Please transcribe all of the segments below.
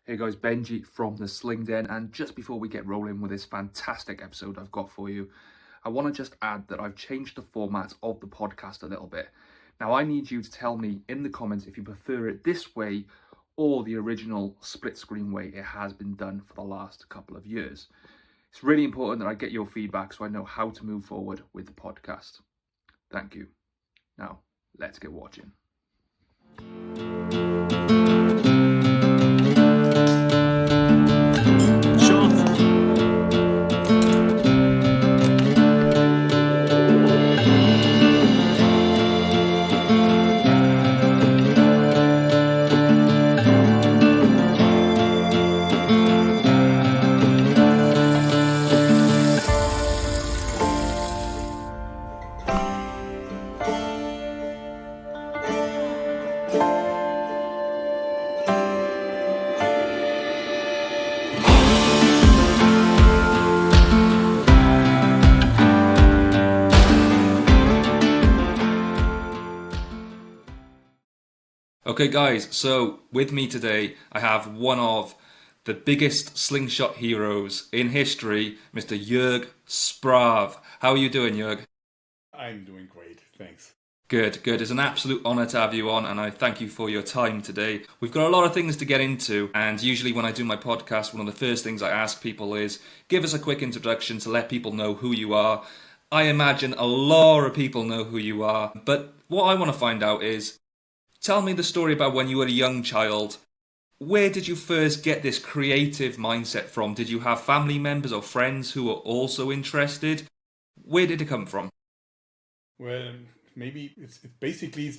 Hey guys, Benji from the Sling Den, and just before we get rolling with this fantastic episode I've got for you, I want to just add that I've changed the format of the podcast a little bit. Now I need you to tell me in the comments if you prefer it this way or the original split screen way it has been done for the last couple of years. It's really important that I get your feedback so I know how to move forward with the podcast. Thank you. Now, let's get watching. Okay guys, so with me today I have one of the biggest slingshot heroes in history, Mr. Jörg Sprave. How are you doing, Jörg? I'm doing great, thanks. Good, good. It's an absolute honour to have you on, and I thank you for your time today. We've got a lot of things to get into, and usually when I do my podcast, one of the first things I ask people is give us a quick introduction to let people know who you are. I imagine a lot of people know who you are, but what I want to find out is tell me the story about when you were a young child. Where did you first get this creative mindset from? Did you have family members or friends who were also interested? Where did it come from? Well, maybe it's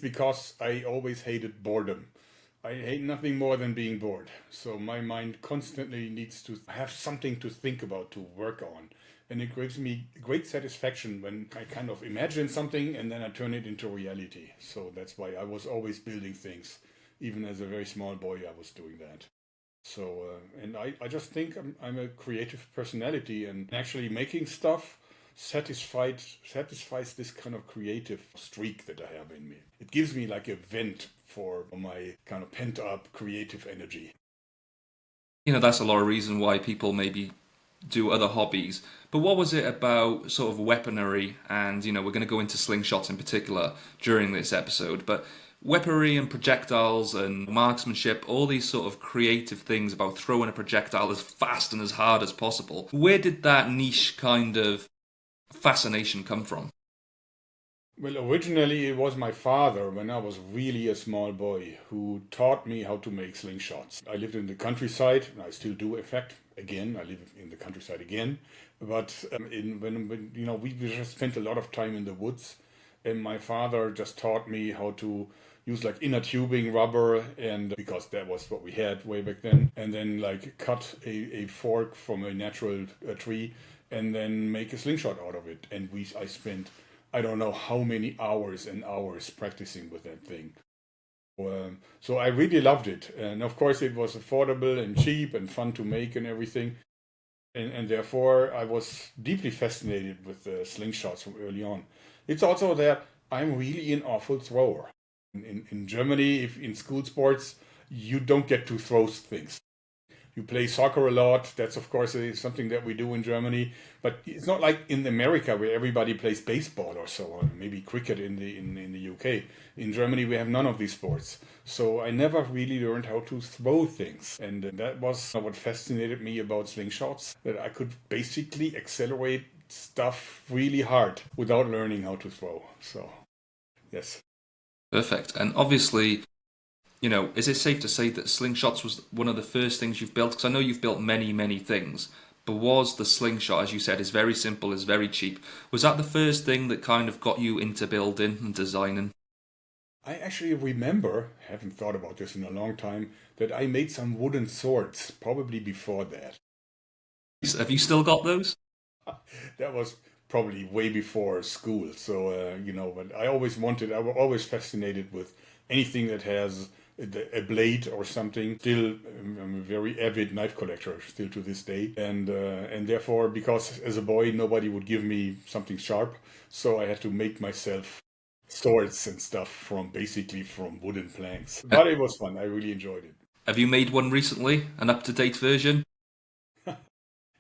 because I always hated boredom. I hate nothing more than being bored. So my mind constantly needs to have something to think about, to work on. And it gives me great satisfaction when I kind of imagine something and then I turn it into reality. So that's why I was always building things. Even as a very small boy, I was doing that. So, and I just think I'm a creative personality, and actually making stuff satisfies this kind of creative streak that I have in me. It gives me like a vent for my kind of pent up creative energy. That's a lot of reason why people maybe do other hobbies. But what was it about sort of weaponry? And, we're going to go into slingshots in particular during this episode, but weaponry and projectiles and marksmanship, all these sort of creative things about throwing a projectile as fast and as hard as possible. Where did that niche kind of fascination come from? Well, originally it was my father when I was really a small boy who taught me how to make slingshots. I lived in the countryside, and I still do, in fact. Again, I live in the countryside again. But when we just spent a lot of time in the woods, and my father just taught me how to use like inner tubing rubber, and because that was what we had way back then, and then like cut a fork from a natural tree and then make a slingshot out of it. And I spent I don't know how many hours and hours practicing with that thing. So I really loved it. And of course, it was affordable and cheap and fun to make and everything. And therefore, I was deeply fascinated with the slingshots from early on. It's also that I'm really an awful thrower. In Germany, if in school sports, you don't get to throw things. You play soccer a lot. That's of course something that we do in Germany, but it's not like in America where everybody plays baseball or so on. Maybe cricket in the UK. In Germany, we have none of these sports, so I never really learned how to throw things, and that was what fascinated me about slingshots. That I could basically accelerate stuff really hard without learning how to throw. So, yes. Perfect. And obviously, is it safe to say that Slingshots was one of the first things you've built? Because I know you've built many, many things, but was the Slingshot, as you said, is very simple, is very cheap. Was that the first thing that kind of got you into building and designing? I actually remember, haven't thought about this in a long time, that I made some wooden swords, probably before that. Have you still got those? That was probably way before school. So, but I was always fascinated with anything that has a blade or something. Still, I'm a very avid knife collector, still to this day. And therefore, because as a boy, nobody would give me something sharp, so I had to make myself swords and stuff from basically from wooden planks. But it was fun. I really enjoyed it. Have you made one recently, an up-to-date version?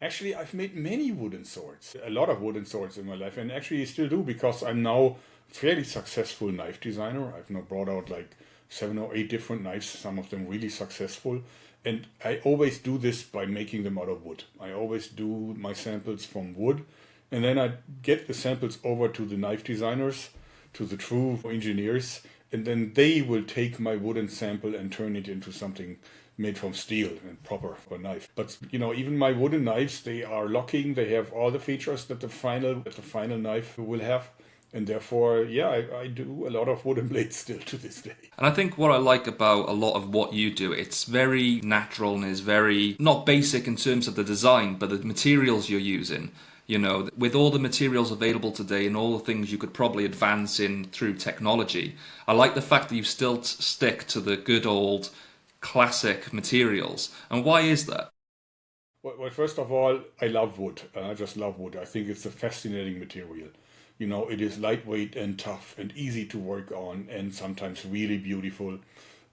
Actually, I've made many wooden swords, a lot of wooden swords in my life, and actually still do because I'm now fairly successful knife designer. I've now brought out like 7 or 8 different knives, some of them really successful. And I always do this by making them out of wood. I always do my samples from wood, and then I get the samples over to the knife designers, to the true engineers, and then they will take my wooden sample and turn it into something made from steel and proper for a knife. But even my wooden knives, they are locking. They have all the features that the final knife will have. And therefore, yeah, I do a lot of wooden blades still to this day. And I think what I like about a lot of what you do, it's very natural and is very, not basic in terms of the design, but the materials you're using. With all the materials available today and all the things you could probably advance in through technology, I like the fact that you still stick to the good old classic materials. And why is that? Well, first of all, I love wood. I just love wood. I think it's a fascinating material. It is lightweight and tough and easy to work on and sometimes really beautiful.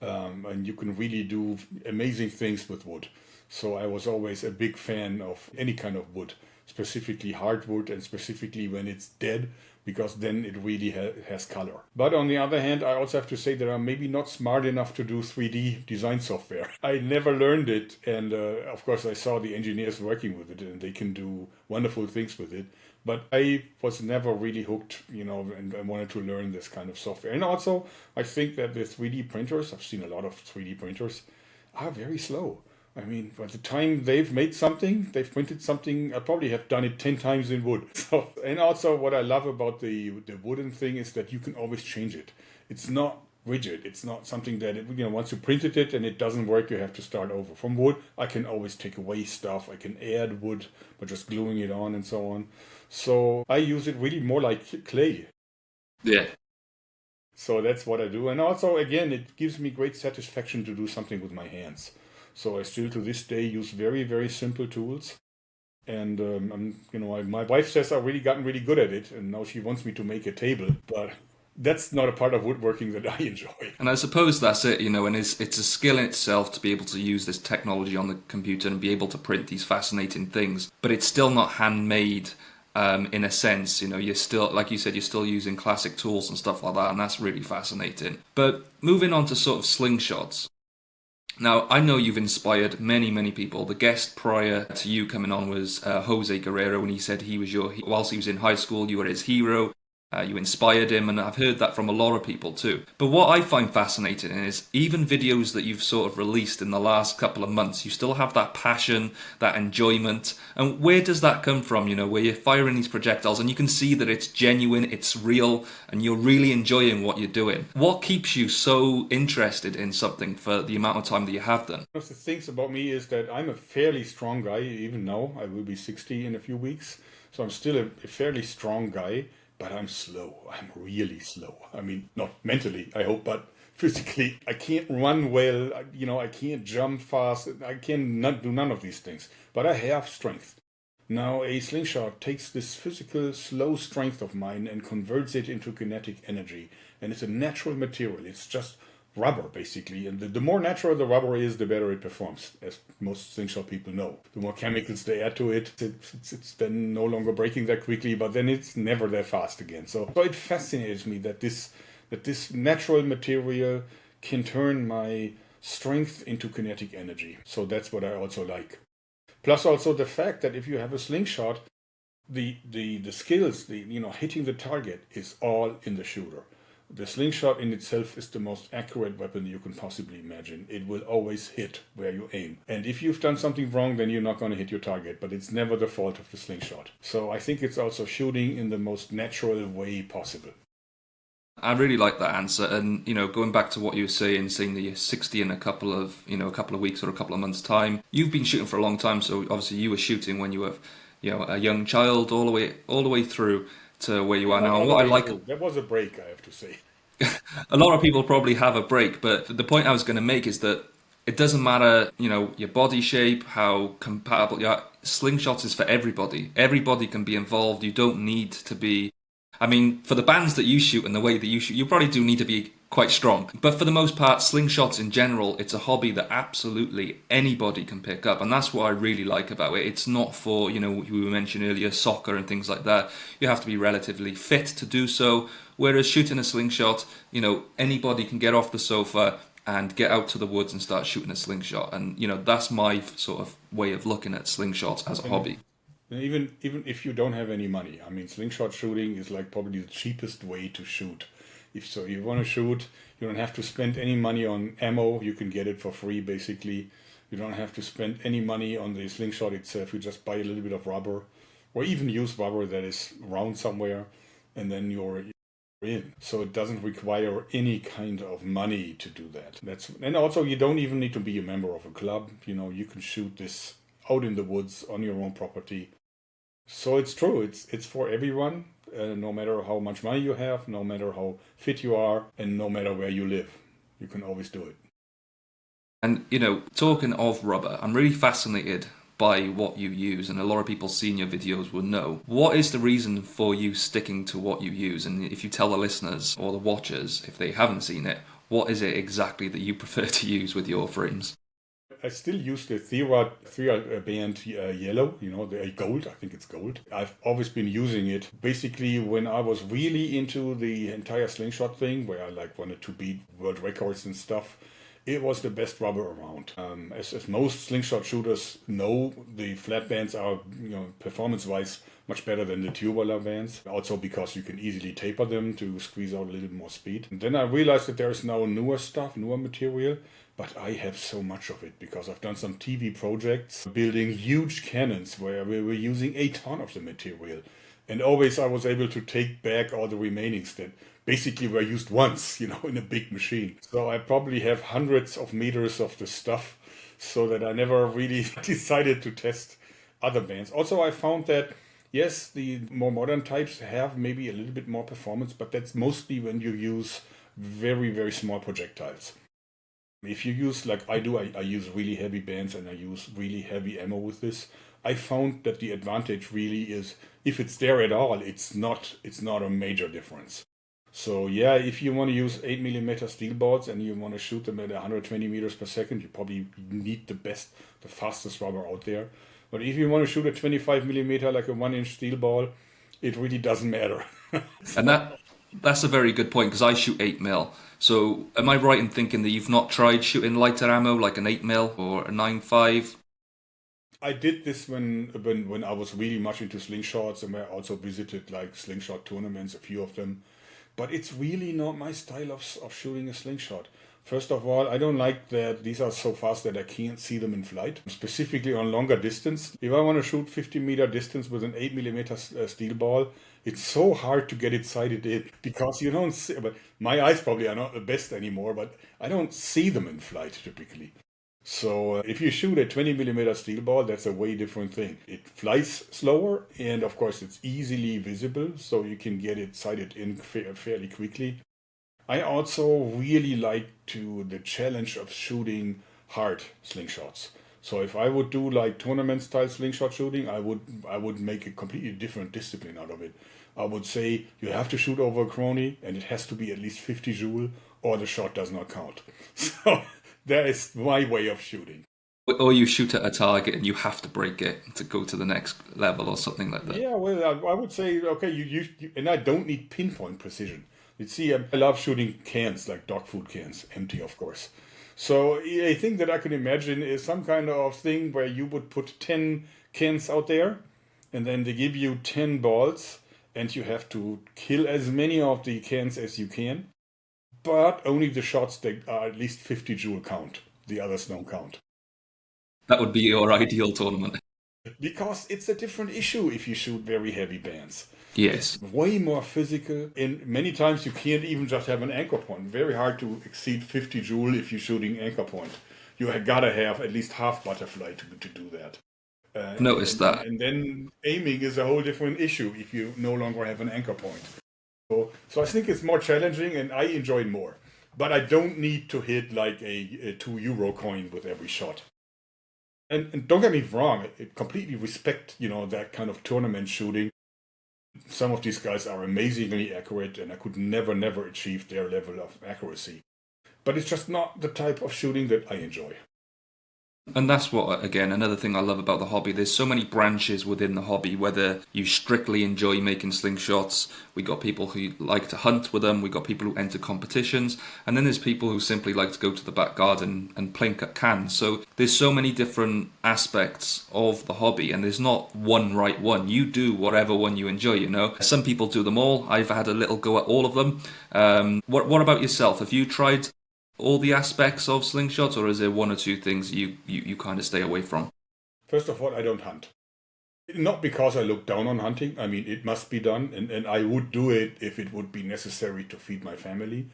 And you can really do amazing things with wood. So I was always a big fan of any kind of wood, specifically hardwood and specifically when it's dead, because then it really has color. But on the other hand, I also have to say that I'm maybe not smart enough to do 3D design software. I never learned it, and of course I saw the engineers working with it, and they can do wonderful things with it. But I was never really hooked, and I wanted to learn this kind of software. And also, I think that the 3D printers, I've seen a lot of 3D printers, are very slow. I mean, by the time they've made something, they've printed something, I probably have done it 10 times in wood. So, and also what I love about the wooden thing is that you can always change it. It's not rigid. It's not something that, once you printed it and it doesn't work, you have to start over. From wood, I can always take away stuff. I can add wood by just gluing it on and so on. So I use it really more like clay. Yeah. So that's what I do. And also, again, it gives me great satisfaction to do something with my hands. So I still to this day use very, very simple tools. And my wife says I've really gotten really good at it, and now she wants me to make a table. But that's not a part of woodworking that I enjoy. And I suppose that's it, and it's a skill in itself to be able to use this technology on the computer and be able to print these fascinating things. But it's still not handmade in a sense. You're still, like you said, you're still using classic tools and stuff like that, and that's really fascinating. But moving on to sort of slingshots. Now, I know you've inspired many, many people. The guest prior to you coming on was Jose Guerrero, and he said whilst he was in high school, you were his hero. You inspired him, and I've heard that from a lot of people too. But what I find fascinating is even videos that you've sort of released in the last couple of months, you still have that passion, that enjoyment. And where does that come from, where you're firing these projectiles and you can see that it's genuine, it's real, and you're really enjoying what you're doing? What keeps you so interested in something for the amount of time that you have done? One of the things about me is that I'm a fairly strong guy, even now. I will be 60 in a few weeks. So I'm still a fairly strong guy. But I'm slow. I'm really slow. I mean, not mentally, I hope, but physically. I can't run well. I can't jump fast. I can not do none of these things. But I have strength. Now, a slingshot takes this physical, slow strength of mine and converts it into kinetic energy. And it's a natural material. It's just rubber, basically. And the more natural the rubber is, the better it performs, as most slingshot people know. The more chemicals they add to it, it's then no longer breaking that quickly, but then it's never that fast again. So it fascinates me that this natural material can turn my strength into kinetic energy. So that's what I also like. Plus also the fact that if you have a slingshot, the skills, hitting the target is all in the shooter. The slingshot in itself is the most accurate weapon you can possibly imagine. It will always hit where you aim. And if you've done something wrong, then you're not going to hit your target, but it's never the fault of the slingshot. So I think it's also shooting in the most natural way possible. I really like that answer, and going back to what you were saying that you're 60 in a couple of weeks or a couple of months' time. You've been shooting for a long time, so obviously you were shooting when you were, a young child, all the way through to where you are now. And what I like, there was a break, I have to say. a lot of people probably have a break, but the point I was going to make is that it doesn't matter, your body shape, how compatible you are. Slingshots is for everybody. Everybody can be involved. You don't need to be I mean, for the bands that you shoot and the way that you shoot, you probably do need to be quite strong. But for the most part, slingshots in general, it's a hobby that absolutely anybody can pick up. And that's what I really like about it. It's not for, you know, we mentioned earlier, soccer and things like that. You have to be relatively fit to do so. Whereas shooting a slingshot, you know, anybody can get off the sofa and get out to the woods and start shooting a slingshot. And, you know, that's my sort of way of looking at slingshots as a hobby. And even if you don't have any money, I mean, slingshot shooting is like probably the cheapest way to shoot. If so, you want to shoot, you don't have to spend any money on ammo. You can get it for free, basically. You don't have to spend any money on the slingshot itself. You just buy a little bit of rubber, or even use rubber that is around somewhere, and then you're in. So it doesn't require any kind of money to do that. And also you don't even need to be a member of a club. You know, you can shoot this out in the woods on your own property. So it's true. It's for everyone, no matter how much money you have, no matter how fit you are, and no matter where you live. You can always do it. And, you know, talking of rubber, I'm really fascinated by what you use, and a lot of people seeing your videos will know. What is the reason for you sticking to what you use? And if you tell the listeners or the watchers, if they haven't seen it, what is it exactly that you prefer to use with your frames? I still use the Thera band yellow, you know, the gold, I think it's gold. I've always been using it. Basically, when I was really into the entire slingshot thing, where I like wanted to beat world records and stuff, it was the best rubber around. As most slingshot shooters know, the flat bands are, you know, performance-wise much better than the tubular bands. Also because you can easily taper them to squeeze out a little more speed. And then I realized that there is now newer stuff, newer material, but I have so much of it because I've done some TV projects building huge cannons where we were using a ton of the material. And always I was able to take back all the remainings that basically were used once, you know, in a big machine. So I probably have hundreds of meters of the stuff so that I never really decided to test other bands. Also, I found that, yes, the more modern types have maybe a little bit more performance, but that's mostly when you use very, very small projectiles. If you use, like I do, I use really heavy bands and I use really heavy ammo with this. I found that the advantage really is, if it's there at all, it's not a major difference. So yeah, if you want to use 8mm steel balls and you want to shoot them at 120 meters per second, you probably need the fastest rubber out there. But if you want to shoot a 25mm like a 1-inch steel ball, it really doesn't matter. And that's a very good point because I shoot 8mm. So am I right in thinking that you've not tried shooting lighter ammo like an 8mm or a 9.5? I did this when I was really much into slingshots, and I also visited like slingshot tournaments, a few of them. But it's really not my style of shooting a slingshot. First of all, I don't like that these are so fast that I can't see them in flight, specifically on longer distance. If I want to shoot 50-meter distance with an 8mm steel ball, it's so hard to get it sighted in because you don't see, but my eyes probably are not the best anymore, but I don't see them in flight typically. So if you shoot a 20mm steel ball, that's a way different thing. It flies slower, and of course it's easily visible, so you can get it sighted in fairly quickly. I also really like the challenge of shooting hard slingshots. So if I would do like tournament style slingshot shooting, I would make a completely different discipline out of it. I would say you have to shoot over a crony, and it has to be at least 50 joule, or the shot does not count. So that is my way of shooting. Or you shoot at a target and you have to break it to go to the next level or something like that. Yeah, well, I would say, okay, and I don't need pinpoint precision. You see, I love shooting cans, like dog food cans, empty, of course. So a thing that I can imagine is some kind of thing where you would put 10 cans out there, and then they give you 10 balls, and you have to kill as many of the cans as you can, but only the shots that are at least 50 joule count. The others don't count. That would be your ideal tournament. Because it's a different issue if you shoot very heavy bands. Yes. It's way more physical, and many times you can't even just have an anchor point. Very hard to exceed 50 joule if you're shooting anchor point. You gotta have at least half butterfly to do that. I've noticed that. And then aiming is a whole different issue if you no longer have an anchor point. So I think it's more challenging, and I enjoy it more. But I don't need to hit like a €2 coin with every shot. And don't get me wrong, I completely respect, you know, that kind of tournament shooting. Some of these guys are amazingly accurate, and I could never achieve their level of accuracy. But it's just not the type of shooting that I enjoy. And that's what, again, another thing I love about the hobby. There's so many branches within the hobby, whether you strictly enjoy making slingshots, we got people who like to hunt with them, we got people who enter competitions, and then there's people who simply like to go to the back garden and plink at cans. So there's so many different aspects of the hobby, and there's not one right one. You do whatever one you enjoy, you know. Some people do them all. I've had a little go at all of them. What about yourself? Have you tried all the aspects of slingshots, or is there one or two things you kind of stay away from? First of all, I don't hunt. Not because I look down on hunting. I mean, it must be done, and I would do it if it would be necessary to feed my family,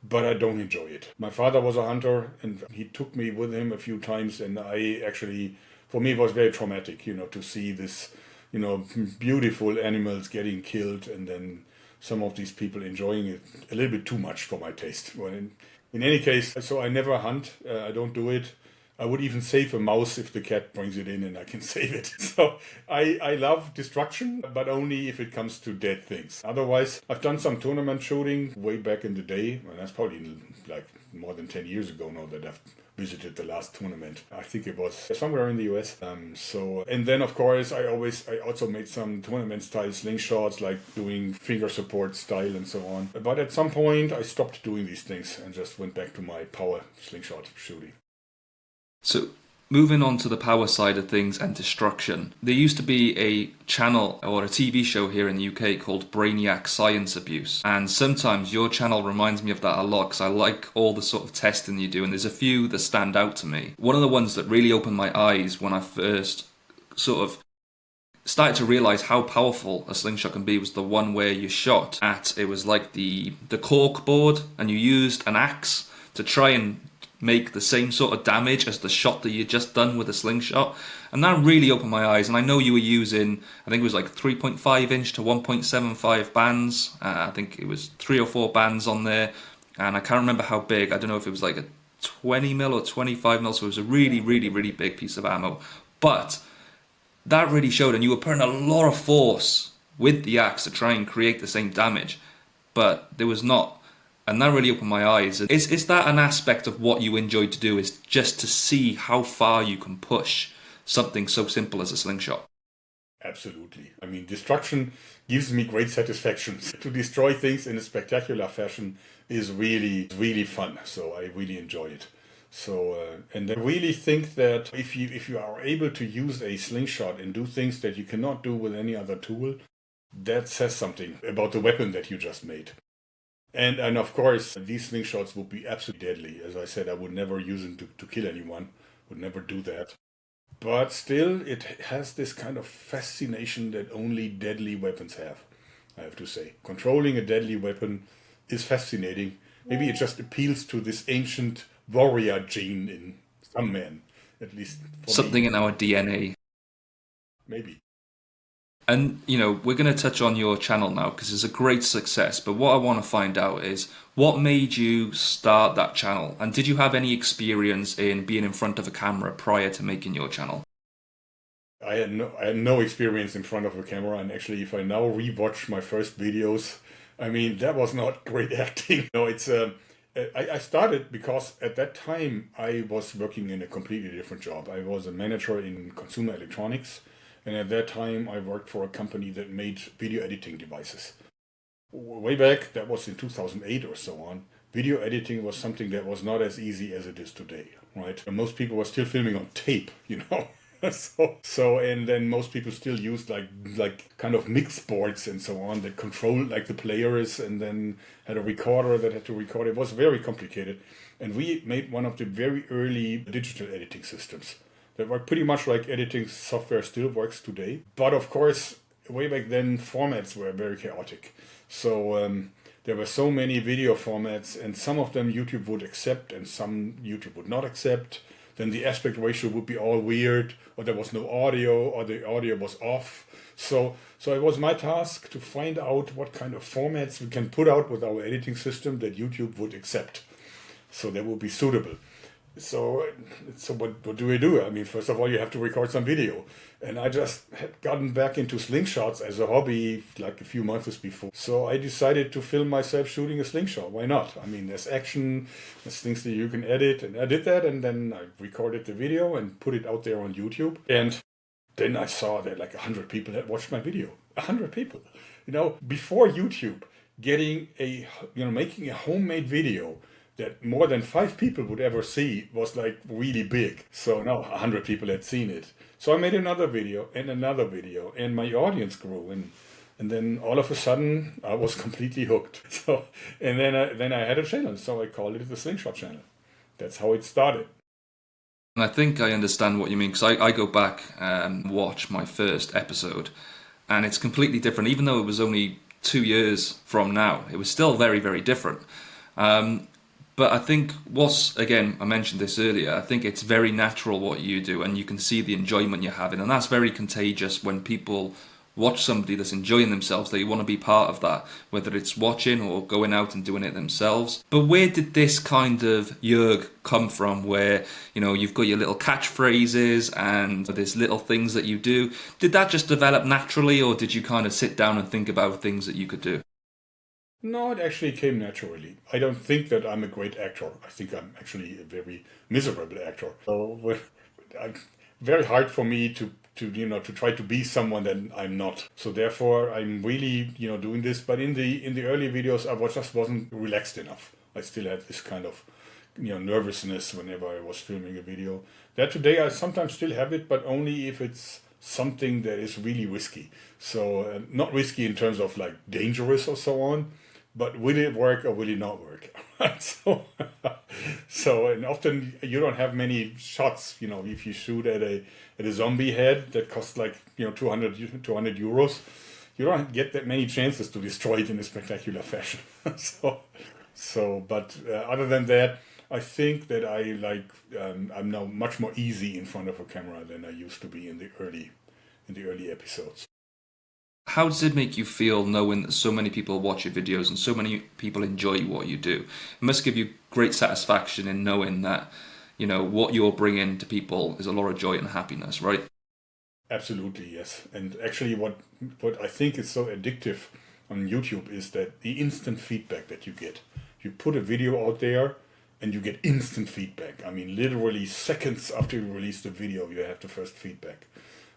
but I don't enjoy it. My father was a hunter, and he took me with him a few times, and I actually, for me, it was very traumatic, to see this, beautiful animals getting killed, and then some of these people enjoying it a little bit too much for my taste. Well, in any case, so I never hunt. I don't do it. I would even save a mouse if the cat brings it in and I can save it. So I love destruction, but only if it comes to dead things. Otherwise, I've done some tournament shooting way back in the day. Well, that's probably like more than 10 years ago now that I've visited the last tournament. I think it was somewhere in the US. And then of course I also made some tournament style slingshots, like doing finger support style and so on. But at some point I stopped doing these things and just went back to my power slingshot shooting. So, moving on to the power side of things and destruction, there used to be a channel or a TV show here in the UK called Brainiac Science Abuse, and sometimes your channel reminds me of that a lot because I like all the sort of testing you do, and there's a few that stand out to me. One of the ones that really opened my eyes when I first sort of started to realise how powerful a slingshot can be was the one where you shot at, it was like the cork board, and you used an axe to try and make the same sort of damage as the shot that you just done with a slingshot, and that really opened my eyes. And I know you were using, I think it was like 3.5 inch to 1.75 bands. I think it was 3 or 4 bands on there, and I can't remember how big. I don't know if it was like a 20 mil or 25 mil, so it was a really big piece of ammo. But that really showed, and you were putting a lot of force with the axe to try and create the same damage, but there was not. And that really opened my eyes. Is that an aspect of what you enjoy to do, is just to see how far you can push something so simple as a slingshot? Absolutely. I mean, destruction gives me great satisfaction. To destroy things in a spectacular fashion is really fun. So I really enjoy it. So, and I really think that if you are able to use a slingshot and do things that you cannot do with any other tool, that says something about the weapon that you just made. And of course, these slingshots would be absolutely deadly. As I said, I would never use them to kill anyone. Would never do that. But still, it has this kind of fascination that only deadly weapons have, I have to say. Controlling a deadly weapon is fascinating. Maybe it just appeals to this ancient warrior gene in some men, at least for Something me. in our DNA. Maybe. And, we're going to touch on your channel now because it's a great success. But what I want to find out is what made you start that channel? And did you have any experience in being in front of a camera prior to making your channel? I had no experience in front of a camera. And actually, if I now rewatch my first videos, I mean, that was not great acting. No, I started because at that time I was working in a completely different job. I was a manager in consumer electronics. And at that time, I worked for a company that made video editing devices. Way back, that was in 2008 or so on, video editing was something that was not as easy as it is today, right? And most people were still filming on tape, and then most people still used like kind of mix boards and so on that controlled like the players, and then had a recorder that had to record. It was very complicated. And we made one of the very early digital editing systems that worked pretty much like editing software still works today. But of course, way back then, formats were very chaotic. So there were so many video formats, and some of them YouTube would accept and some YouTube would not accept. Then the aspect ratio would be all weird, or there was no audio, or the audio was off. So it was my task to find out what kind of formats we can put out with our editing system that YouTube would accept, so that would be suitable. So, so what do we do? I mean, first of all, you have to record some video. And I just had gotten back into slingshots as a hobby like a few months before. So I decided to film myself shooting a slingshot. Why not? I mean, there's action, there's things that you can edit. And I did that, and then I recorded the video and put it out there on YouTube. And then I saw that like 100 people had watched my video. 100 people. You know, before YouTube, making a homemade video that more than 5 people would ever see was like really big. So now 100 people had seen it. So I made another video, and my audience grew, and then all of a sudden I was completely hooked. So and then I had a channel, so I called it the Slingshot channel. That's how it started. And I think I understand what you mean, because I go back and watch my first episode, and it's completely different. Even though it was only 2 years from now, it was still very, very different. But I think again, I mentioned this earlier, I think it's very natural what you do, and you can see the enjoyment you're having, and that's very contagious when people watch somebody that's enjoying themselves. They want to be part of that, whether it's watching or going out and doing it themselves. But where did this kind of Jörg come from, where, you know, you've got your little catchphrases and there's little things that you do? Did that just develop naturally, or did you kind of sit down and think about things that you could do? No, it actually came naturally. I don't think that I'm a great actor. I think I'm actually a very miserable actor. So very hard for me to try to be someone that I'm not. So therefore, I'm really doing this. But in the early videos, just wasn't relaxed enough. I still had this kind of nervousness whenever I was filming a video. That today I sometimes still have it, but only if it's something that is really risky. So not risky in terms of like dangerous or so on, but will it work or will it not work? So and often you don't have many shots. If you shoot at a zombie head that costs like 200 euros, you don't get that many chances to destroy it in a spectacular fashion. But other than that, I think that I'm now much more easy in front of a camera than I used to be in the early episodes. How does it make you feel knowing that so many people watch your videos and so many people enjoy what you do? It must give you great satisfaction in knowing that, what you're bringing to people is a lot of joy and happiness, right? Absolutely, yes. And actually what I think is so addictive on YouTube is that the instant feedback that you get. You put a video out there and you get instant feedback. I mean, literally seconds after you release the video, you have the first feedback.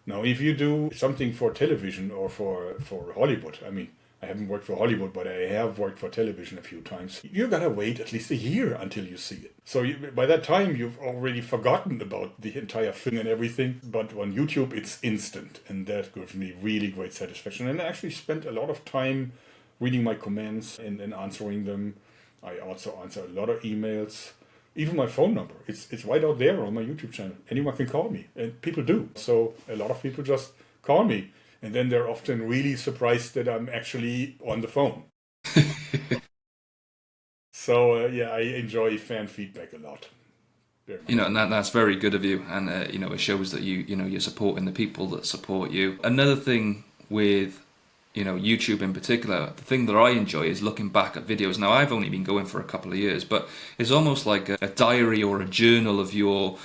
Now, if you do something for television or for Hollywood, I mean, I haven't worked for Hollywood, but I have worked for television a few times. You gotta wait at least a year until you see it. So by that time, you've already forgotten about the entire thing and everything. But on YouTube, it's instant, and that gives me really great satisfaction. And I actually spent a lot of time reading my comments and answering them. I also answer a lot of emails. Even my phone number, it's right out there on my YouTube channel. Anyone can call me, and people do. So a lot of people just call me, and then they're often really surprised that I'm actually on the phone. So I enjoy fan feedback a lot. And that's very good of you, and it shows that you're supporting the people that support you. Another thing with YouTube in particular, the thing that I enjoy is looking back at videos. Now, I've only been going for a couple of years, but it's almost like a diary or a journal of your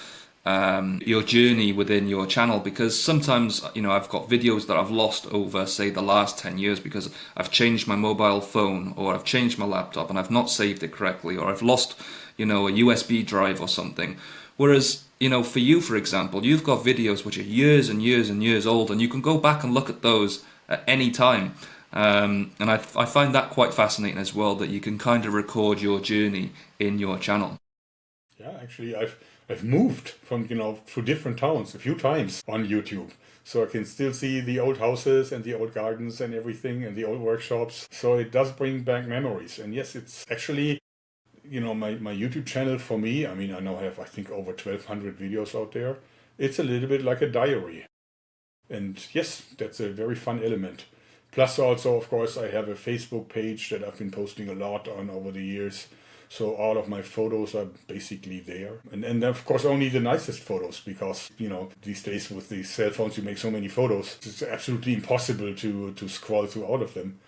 journey within your channel, because sometimes, I've got videos that I've lost over, say, the last 10 years because I've changed my mobile phone or I've changed my laptop and I've not saved it correctly, or I've lost, a USB drive or something. Whereas, for you, for example, you've got videos which are years and years and years old, and you can go back and look at those at any time. And I find that quite fascinating as well, that you can kind of record your journey in your channel. Yeah, actually, I've moved from, to different towns a few times on YouTube. So I can still see the old houses and the old gardens and everything and the old workshops. So it does bring back memories. And yes, it's actually, my YouTube channel for me, I mean, I now have, I think, over 1,200 videos out there. It's a little bit like a diary. And yes, that's a very fun element. Plus also, of course, I have a Facebook page that I've been posting a lot on over the years. So all of my photos are basically there. And of course, only the nicest photos, because, these days with these cell phones, you make so many photos. It's absolutely impossible to scroll through all of them.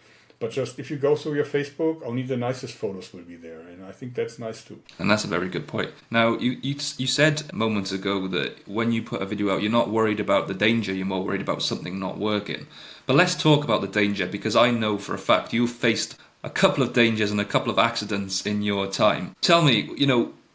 But just if you go through your Facebook, only the nicest photos will be there. And I think that's nice too. And that's a very good point. Now, you said moments ago that when you put a video out, you're not worried about the danger, you're more worried about something not working. But let's talk about the danger, because I know for a fact you've faced a couple of dangers and a couple of accidents in your time. Tell me,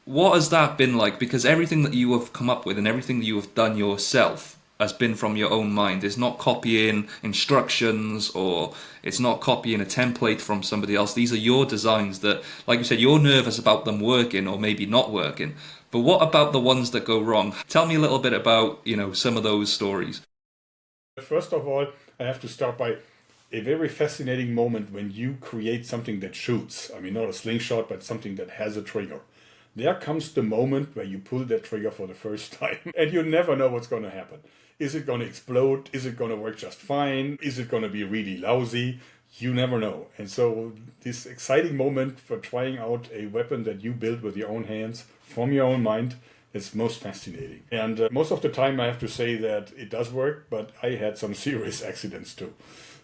what has that been like? Because everything that you have come up with and everything that you have done yourself has been from your own mind. It's not copying instructions, or it's not copying a template from somebody else. These are your designs that, like you said, you're nervous about them working or maybe not working. But what about the ones that go wrong? Tell me a little bit about, some of those stories. First of all, I have to start by a very fascinating moment when you create something that shoots. I mean, not a slingshot, but something that has a trigger. There comes the moment where you pull that trigger for the first time and you never know what's going to happen. Is it going to explode? Is it going to work just fine? Is it going to be really lousy? You never know. And so this exciting moment for trying out a weapon that you built with your own hands from your own mind is most fascinating. And most of the time I have to say that it does work, but I had some serious accidents too.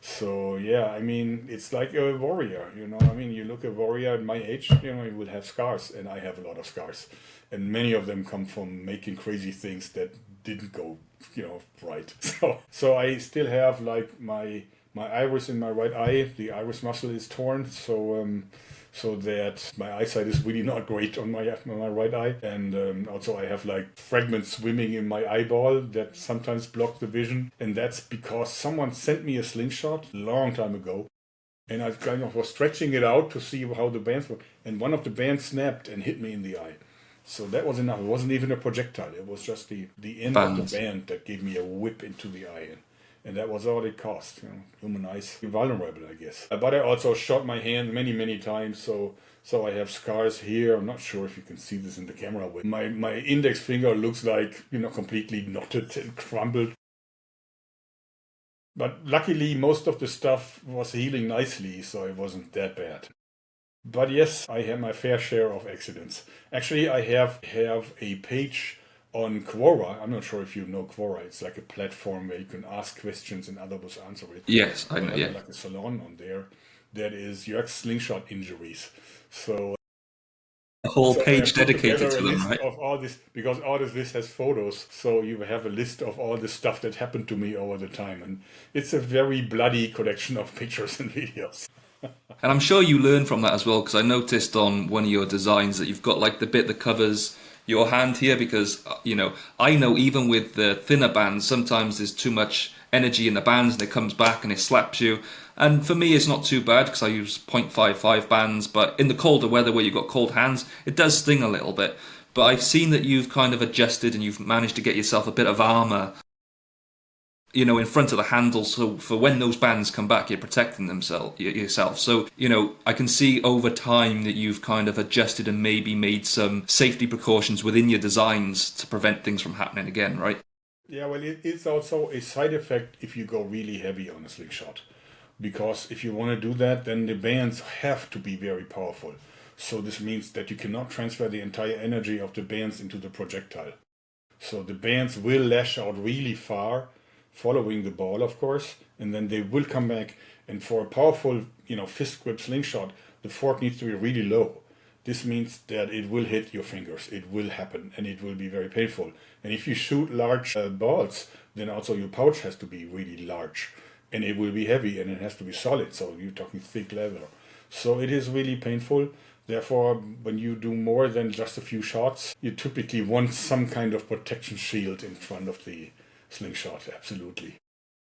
So yeah, I mean, it's like a warrior, you look at a warrior at my age, he will have scars, and I have a lot of scars. And many of them come from making crazy things that didn't go, right. So I still have like my iris in my right eye, the iris muscle is torn, so that my eyesight is really not great on my right eye. And also I have like fragments swimming in my eyeball that sometimes block the vision. And that's because someone sent me a slingshot a long time ago. And I kind of was stretching it out to see how the bands were. And one of the bands snapped and hit me in the eye. So that was enough. It wasn't even a projectile. It was just the end of the band that gave me a whip into the eye. And that was all it cost. Human eyes, vulnerable, I guess. But I also shot my hand many, many times. So I have scars here. I'm not sure if you can see this in the camera. My index finger looks like, completely knotted and crumbled. But luckily, most of the stuff was healing nicely, so it wasn't that bad. But yes, I had my fair share of accidents. Actually, I have a page on Quora. I'm not sure if you know Quora. It's like a platform where you can ask questions and others answer it. Yes, I know. I Yeah, have like a salon on there that is Jörg's slingshot injuries. So a whole I page have put dedicated together to a them, list right? of all this, because all this list has photos. So you have a list of all the stuff that happened to me over the time, and it's a very bloody collection of pictures and videos. And I'm sure you learn from that as well, because I noticed on one of your designs that you've got like the bit that covers your hand here, because I know even with the thinner bands, sometimes there's too much energy in the bands and it comes back and it slaps you. And for me, it's not too bad because I use 0.55 bands, but in the colder weather where you've got cold hands, it does sting a little bit. But I've seen that you've kind of adjusted and you've managed to get yourself a bit of armor, in front of the handle, so for when those bands come back, you're protecting yourself. So, I can see over time that you've kind of adjusted and maybe made some safety precautions within your designs to prevent things from happening again, right? Yeah, well, it's also a side effect if you go really heavy on a slingshot. Because if you want to do that, then the bands have to be very powerful. So this means that you cannot transfer the entire energy of the bands into the projectile. So the bands will lash out really far, following the ball, of course, and then they will come back. And for a powerful, fist grip slingshot, the fork needs to be really low. This means that it will hit your fingers. It will happen, and it will be very painful. And if you shoot large balls, then also your pouch has to be really large, and it will be heavy, and it has to be solid. So you're talking thick leather. So it is really painful. Therefore, when you do more than just a few shots, you typically want some kind of protection shield in front of the slingshot, absolutely.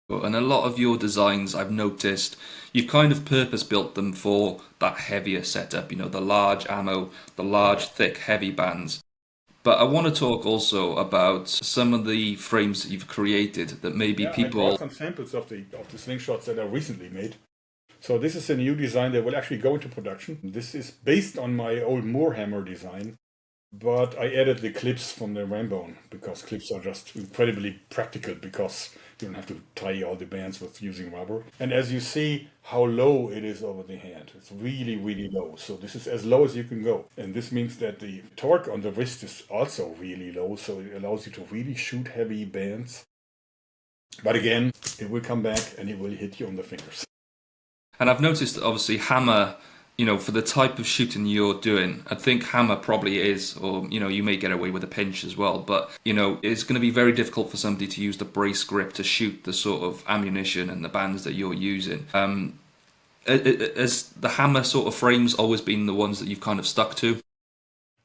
And a lot of your designs, I've noticed, you've kind of purpose built them for that heavier setup, the large ammo, the large, thick, heavy bands. But I want to talk also about some of the frames that you've created that maybe Yeah, I brought people. some samples of the slingshots that I recently made. So this is a new design that will actually go into production. This is based on my old Moorhammer design, but I added the clips from the Rambone because clips are just incredibly practical because you don't have to tie all the bands with using rubber. And as you see how low it is over the hand, it's really, really low. So this is as low as you can go. And this means that the torque on the wrist is also really low. So it allows you to really shoot heavy bands. But again, it will come back and it will hit you on the fingers. And I've noticed that obviously hammer, for the type of shooting you're doing, I think hammer probably is, or you may get away with a pinch as well, but it's going to be very difficult for somebody to use the brace grip to shoot the sort of ammunition and the bands that you're using. Has the hammer sort of frames always been the ones that you've kind of stuck to?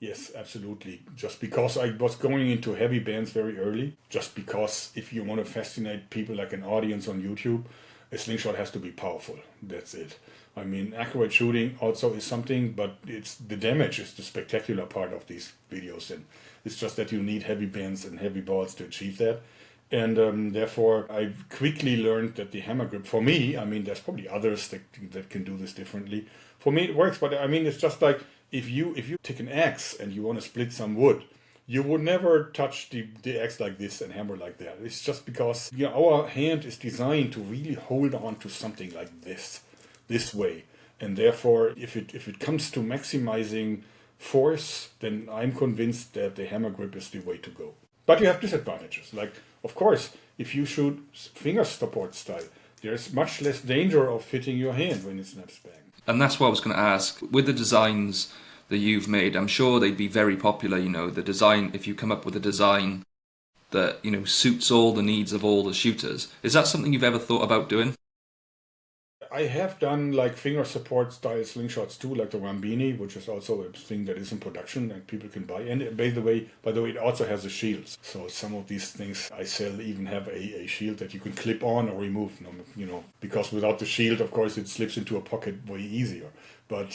Yes, absolutely. Just because I was going into heavy bands very early, just because if you want to fascinate people like an audience on YouTube, a slingshot has to be powerful. That's it. I mean, accurate shooting also is something, but it's the damage is the spectacular part of these videos, and it's just that you need heavy bands and heavy balls to achieve that. And therefore, I quickly learned that the hammer grip, for me, I mean, there's probably others that can do this differently. For me, it works, but I mean, it's just like if you take an axe and you want to split some wood, you would never touch the axe like this and hammer like that. It's just because our hand is designed to really hold on to something like this way. And therefore, if it comes to maximizing force, then I'm convinced that the hammer grip is the way to go. But you have disadvantages. Like, of course, if you shoot finger support style, there's much less danger of hitting your hand when it snaps back. And that's what I was going to ask. With the designs that you've made, I'm sure they'd be very popular. The design, if you come up with a design that, suits all the needs of all the shooters. Is that something you've ever thought about doing? I have done like finger support style slingshots too, like the Rambini, which is also a thing that is in production and people can buy. And by the way, it also has the shields. So some of these things I sell even have a shield that you can clip on or remove. Because without the shield, of course, it slips into a pocket way easier. But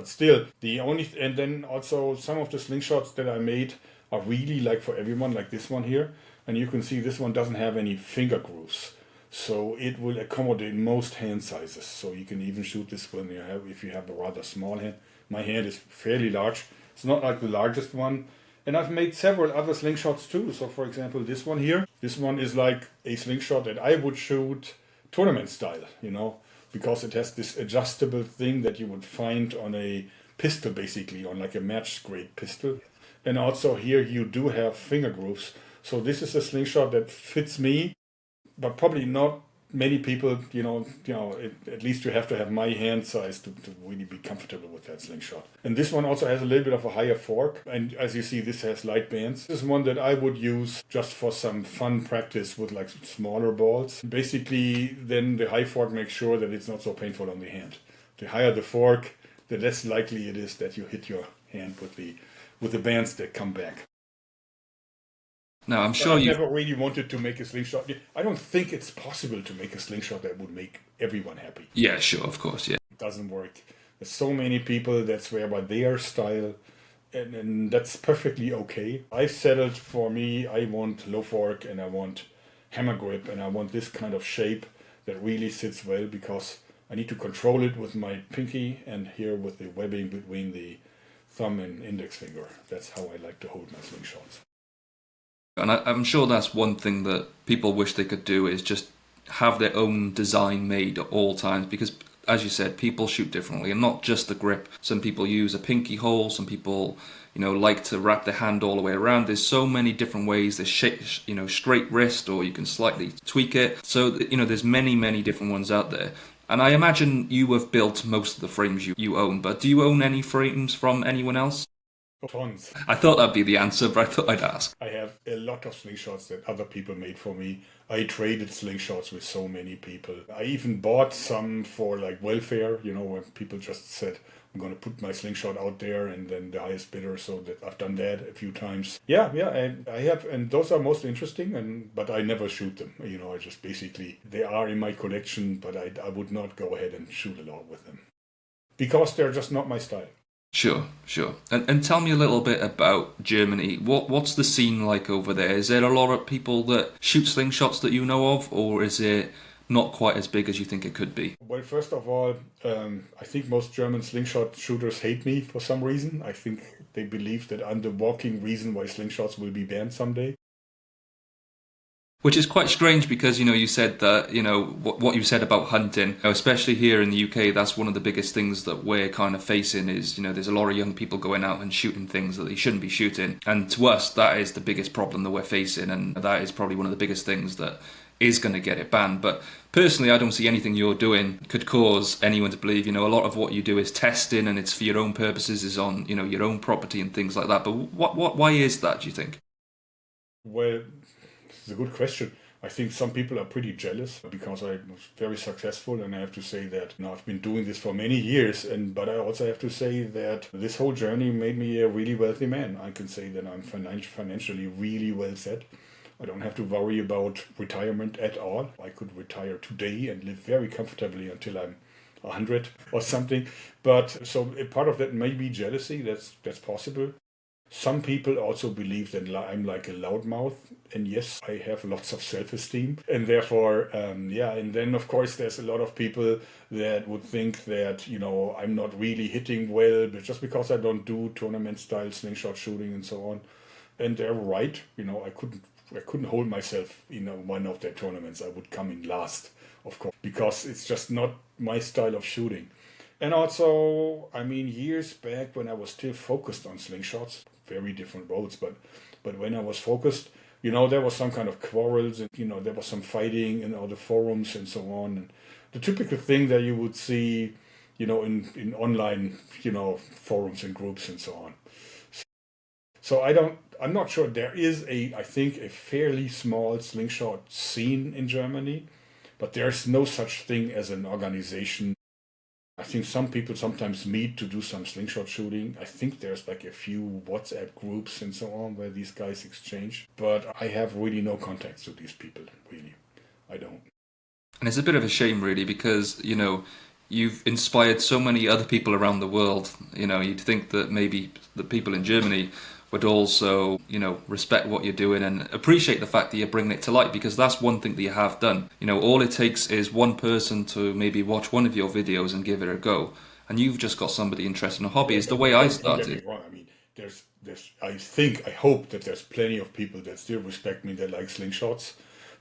still, and then also some of the slingshots that I made are really like for everyone, like this one here. And you can see this one doesn't have any finger grooves. So it will accommodate most hand sizes. So you can even shoot this when if you have a rather small hand. My hand is fairly large. It's not like the largest one. And I've made several other slingshots too. So for example, this one here. This one is like a slingshot that I would shoot tournament style, because it has this adjustable thing that you would find on a pistol, basically, on like a match grade pistol. And also here you do have finger grooves. So this is a slingshot that fits me, but probably not many people, at least you have to have my hand size to really be comfortable with that slingshot. And this one also has a little bit of a higher fork. And as you see, this has light bands. This is one that I would use just for some fun practice with like smaller balls. Basically, then the high fork makes sure that it's not so painful on the hand. The higher the fork, the less likely it is that you hit your hand with the bands that come back. No, I'm sure I never really wanted to make a slingshot. I don't think it's possible to make a slingshot that would make everyone happy. Yeah, sure, of course, yeah. It doesn't work. There's so many people that swear by their style, and that's perfectly okay. I settled for me, I want low fork and I want hammer grip and I want this kind of shape that really sits well because I need to control it with my pinky and here with the webbing between the thumb and index finger. That's how I like to hold my slingshots. And I'm sure that's one thing that people wish they could do is just have their own design made at all times because, as you said, people shoot differently and not just the grip. Some people use a pinky hole, some people, like to wrap their hand all the way around. There's so many different ways. There's straight wrist or you can slightly tweak it. So, there's many, many different ones out there. And I imagine you have built most of the frames you own, but do you own any frames from anyone else? Tons. I thought that'd be the answer, but I thought I'd ask. I have a lot of slingshots that other people made for me. I traded slingshots with so many people. I even bought some for like welfare, where people just said, I'm going to put my slingshot out there and then the highest bidder. So that I've done that a few times. Yeah, and I have, and those are most interesting, but I never shoot them. I just basically, they are in my collection, but I would not go ahead and shoot a lot with them because they're just not my style. Sure. And tell me a little bit about Germany. What's the scene like over there? Is there a lot of people that shoot slingshots that you know of, or is it not quite as big as you think it could be? Well, first of all, I think most German slingshot shooters hate me for some reason. I think they believe that I'm the walking reason why slingshots will be banned someday. Which is quite strange because, you said that, what you said about hunting, especially here in the UK, that's one of the biggest things that we're kind of facing is, there's a lot of young people going out and shooting things that they shouldn't be shooting. And to us, that is the biggest problem that we're facing. And that is probably one of the biggest things that is going to get it banned. But personally, I don't see anything you're doing could cause anyone to believe, a lot of what you do is testing and it's for your own purposes, is on, your own property and things like that. But why is that, do you think? Well, this is a good question. I think some people are pretty jealous because I was very successful, and I have to say that I've been doing this for many years. But I also have to say that this whole journey made me a really wealthy man. I can say that I'm financially really well set. I don't have to worry about retirement at all. I could retire today and live very comfortably until I'm 100 or something. But so a part of that may be jealousy. That's possible. Some people also believe that I'm like a loudmouth, and yes, I have lots of self-esteem, and therefore, and then of course there's a lot of people that would think that, I'm not really hitting well, but just because I don't do tournament-style slingshot shooting and so on, and they're right, I couldn't hold myself in one of their tournaments. I would come in last, of course, because it's just not my style of shooting. And also, years back when I was still focused on slingshots, very different roads, but when I was focused, there was some kind of quarrels, and there was some fighting in all the forums and so on, and the typical thing that you would see, in online, forums and groups and so on. So I'm not sure. There is I think a fairly small slingshot scene in Germany, but there's no such thing as an organization. I think some people sometimes meet to do some slingshot shooting. I think there's like a few WhatsApp groups and so on where these guys exchange. But I have really no contacts to these people, really. I don't. And it's a bit of a shame, really, because, you've inspired so many other people around the world. You'd think that maybe the people in Germany would also, respect what you're doing and appreciate the fact that you're bringing it to light, because that's one thing that you have done. All it takes is one person to maybe watch one of your videos and give it a go, and you've just got somebody interested in a hobby. Is the way I started. Don't get me wrong. I hope that there's plenty of people that still respect me that like slingshots,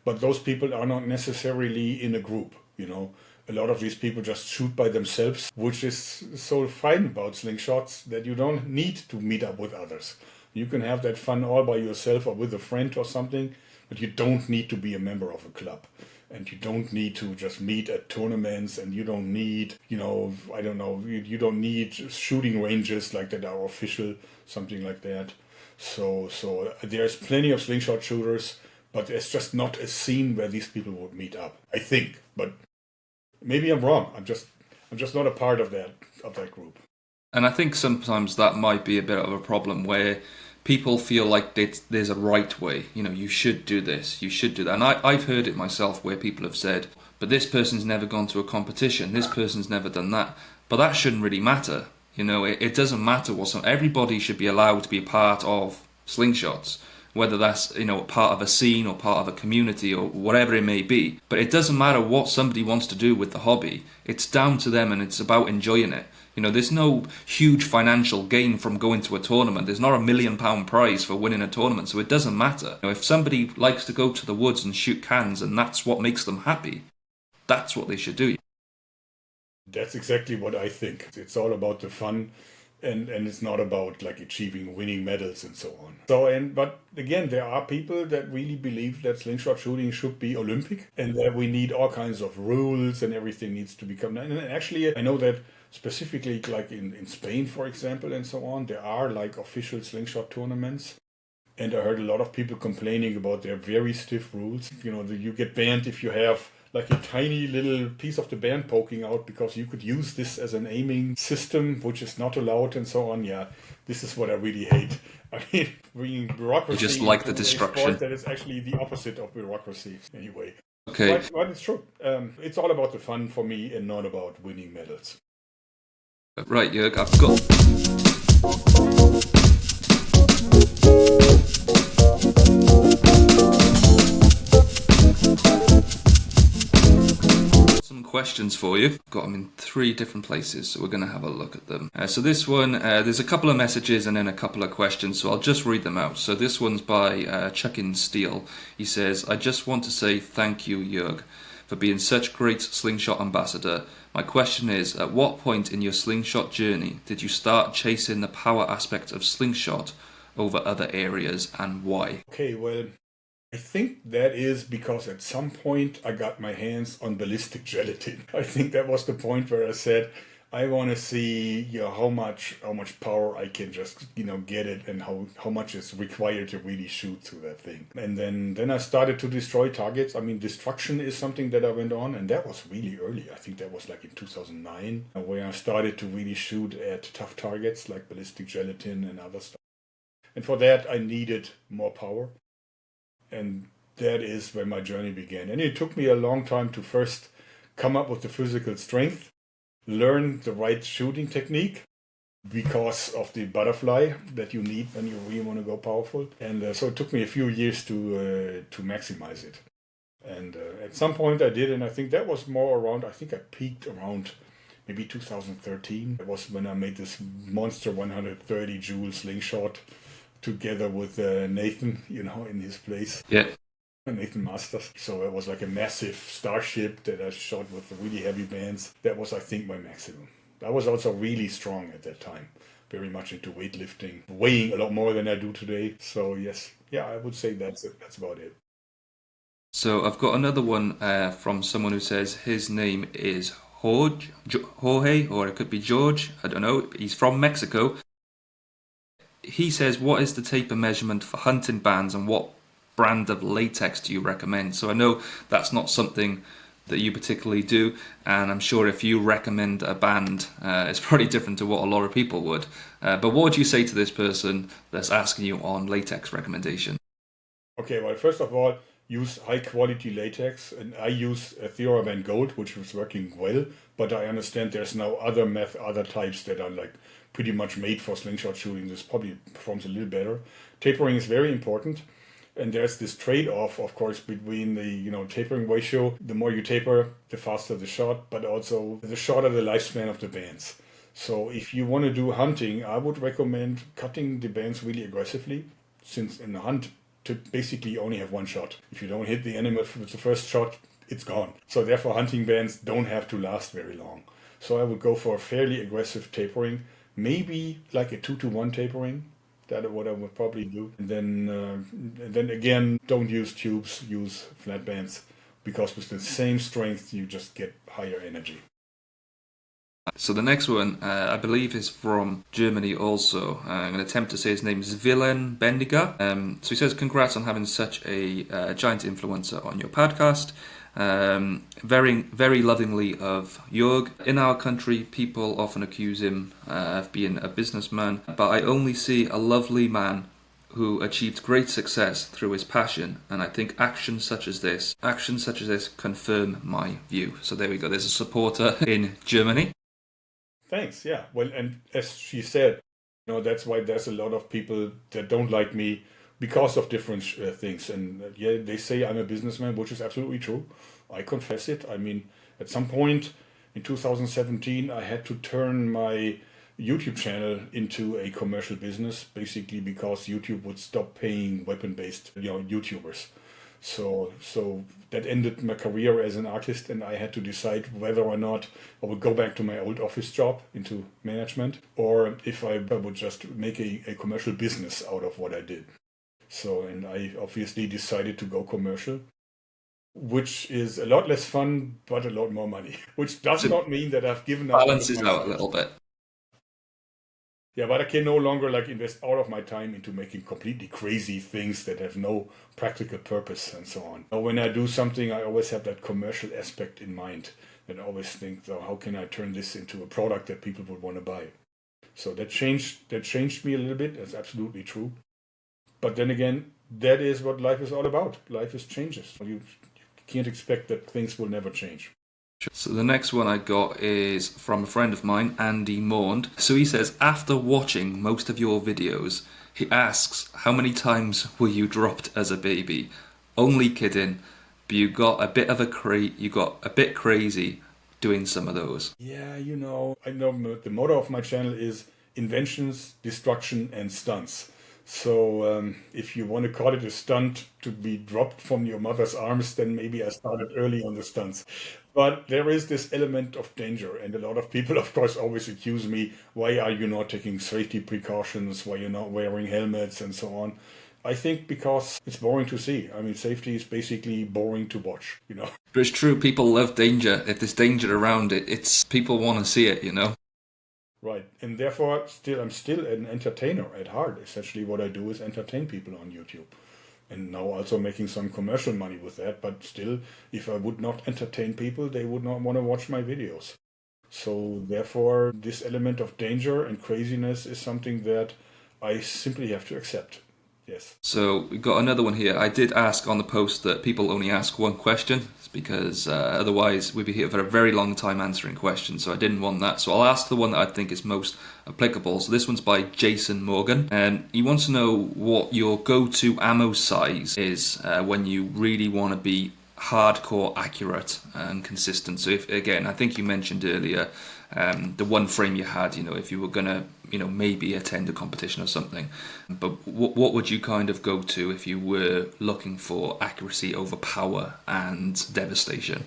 but those people are not necessarily in a group, A lot of these people just shoot by themselves, which is so fine about slingshots that you don't need to meet up with others. You can have that fun all by yourself or with a friend or something, but you don't need to be a member of a club. And you don't need to just meet at tournaments, and you don't need, you don't need shooting ranges like that are official, something like that. So there's plenty of slingshot shooters, but there's just not a scene where these people would meet up, I think. But maybe I'm wrong. I'm just not a part of that group. And I think sometimes that might be a bit of a problem where people feel like there's a right way. You should do this, you should do that. And I've heard it myself where people have said, but this person's never gone to a competition, this person's never done that. But that shouldn't really matter. It doesn't matter everybody should be allowed to be a part of slingshots, whether that's part of a scene or part of a community or whatever it may be. But it doesn't matter what somebody wants to do with the hobby. It's down to them, and it's about enjoying it. There's no huge financial gain from going to a tournament. There's not £1 million prize for winning a tournament, so it doesn't matter. If somebody likes to go to the woods and shoot cans and that's what makes them happy, that's what they should do. That's exactly what I think. It's all about the fun. And it's not about like achieving winning medals and so on. But again, there are people that really believe that slingshot shooting should be Olympic, and that we need all kinds of rules and everything needs to become. And actually, I know that specifically, like in Spain, for example, and so on, there are like official slingshot tournaments. And I heard a lot of people complaining about their very stiff rules. You get banned if you have like a tiny little piece of the band poking out, because you could use this as an aiming system, which is not allowed and so on. Yeah, this is what I really hate. Bringing bureaucracy. You just like the destruction. That is actually the opposite of bureaucray, anyway. Okay. But it's true. It's all about the fun for me and not about winning medals. Right, Jörg, I've got... some questions for you. I've got them in 3 different places, so we're going to have a look at them. So this one, there's a couple of messages and then a couple of questions, so I'll just read them out. So this one's by Chuckin Steel. He says, I just want to say thank you, Jörg, for being such great Slingshot ambassador. My question is, at what point in your Slingshot journey did you start chasing the power aspect of Slingshot over other areas, and why? Okay, well, I think that is because at some point I got my hands on ballistic gelatin. I think that was the point where I said, I want to see, how much power I can just, get it, and how much is required to really shoot through that thing. And then I started to destroy targets. I mean, destruction is something that I went on, and that was really early. I think that was like in 2009, where I started to really shoot at tough targets like ballistic gelatin and other stuff. And for that, I needed more power. And that is where my journey began. And it took me a long time to first come up with the physical strength, learn the right shooting technique because of the butterfly that you need when you really want to go powerful. And so it took me a few years to maximize it. And at some point I did, and I think that was more around, I think I peaked around maybe 2013. It was when I made this monster 130 joule slingshot together with Nathan, in his place. Yeah. Nathan Masters. So it was like a massive starship that I shot with really heavy bands. That was, I think, my maximum. I was also really strong at that time. Very much into weightlifting, weighing a lot more than I do today. So yes, I would say that's it. That's about it. So I've got another one from someone who says his name is Jorge, or it could be George. I don't know. He's from Mexico. He says, what is the taper measurement for hunting bands, and what brand of latex do you recommend? So I know that's not something that you particularly do, and I'm sure if you recommend a band, it's probably different to what a lot of people would. But what would you say to this person that's asking you on latex recommendation? Okay, well, first of all, use high quality latex, and I use TheraBand Gold, which is working well, but I understand there's now other types that are like pretty much made for slingshot shooting. This probably performs a little better. Tapering is very important, and there's this trade-off, of course, between the tapering ratio. The more you taper, the faster the shot, but also the shorter the lifespan of the bands. So if you want to do hunting, I would recommend cutting the bands really aggressively, since in the hunt to basically only have one shot. If you don't hit the animal with the first shot, it's gone. So therefore hunting bands don't have to last very long. So I would go for a fairly aggressive tapering, maybe like a 2-to-1 tapering. That's what I would probably do. And then again, don't use tubes, use flat bands, because with the same strength you just get higher energy. So the next one, I believe, is from Germany also. I'm going to attempt to say his name is Willen Bendiger. So he says, congrats on having such a giant influencer on your podcast. Very, very lovingly of Jörg. In our country, people often accuse him of being a businessman, but I only see a lovely man who achieved great success through his passion, and I think actions such as this confirm my view. So there we go. There's a supporter in Germany. Thanks. Yeah. Well, and as she said, that's why there's a lot of people that don't like me because of different things. And they say I'm a businessman, which is absolutely true. I confess it. I mean, at some point in 2017, I had to turn my YouTube channel into a commercial business, basically because YouTube would stop paying weapon-based, YouTubers. So that ended my career as an artist, and I had to decide whether or not I would go back to my old office job into management, or if I would just make a commercial business out of what I did. So, and I obviously decided to go commercial, which is a lot less fun, but a lot more money, which does not mean that I've given up. Balances out a little bit. Yeah, but I can no longer invest all of my time into making completely crazy things that have no practical purpose and so on. When I do something, I always have that commercial aspect in mind, and I always think, so how can I turn this into a product that people would want to buy? So that changed me a little bit. That's absolutely true. But then again, that is what life is all about. Life is changes. You can't expect that things will never change. So the next one I got is from a friend of mine, Andy Maund. So he says, after watching most of your videos, he asks, how many times were you dropped as a baby? Only kidding, but you got a bit crazy doing some of those? Yeah, I know the motto of my channel is inventions, destruction, and stunts. So if you want to call it a stunt to be dropped from your mother's arms, then maybe I started early on the stunts. But there is this element of danger, and a lot of people, of course, always accuse me, why are you not taking safety precautions, why you're not wearing helmets, and so on. I think because it's boring to see. I mean, safety is basically boring to watch. But it's true, people love danger. If there's danger around it, it's people want to see it. Right. And therefore, I'm still an entertainer at heart. Essentially, what I do is entertain people on YouTube. And now also making some commercial money with that. But still, if I would not entertain people, they would not want to watch my videos. So therefore, this element of danger and craziness is something that I simply have to accept. Yes. So we've got another one here. I did ask on the post that people only ask one question because otherwise we'd be here for a very long time answering questions. So I didn't want that. So I'll ask the one that I think is most applicable. So this one's by Jason Morgan, and he wants to know what your go-to ammo size is when you really want to be hardcore accurate and consistent. So if, again, I think you mentioned earlier the one frame you had, if you were gonna maybe attend a competition or something, but what would you kind of go to if you were looking for accuracy over power and devastation?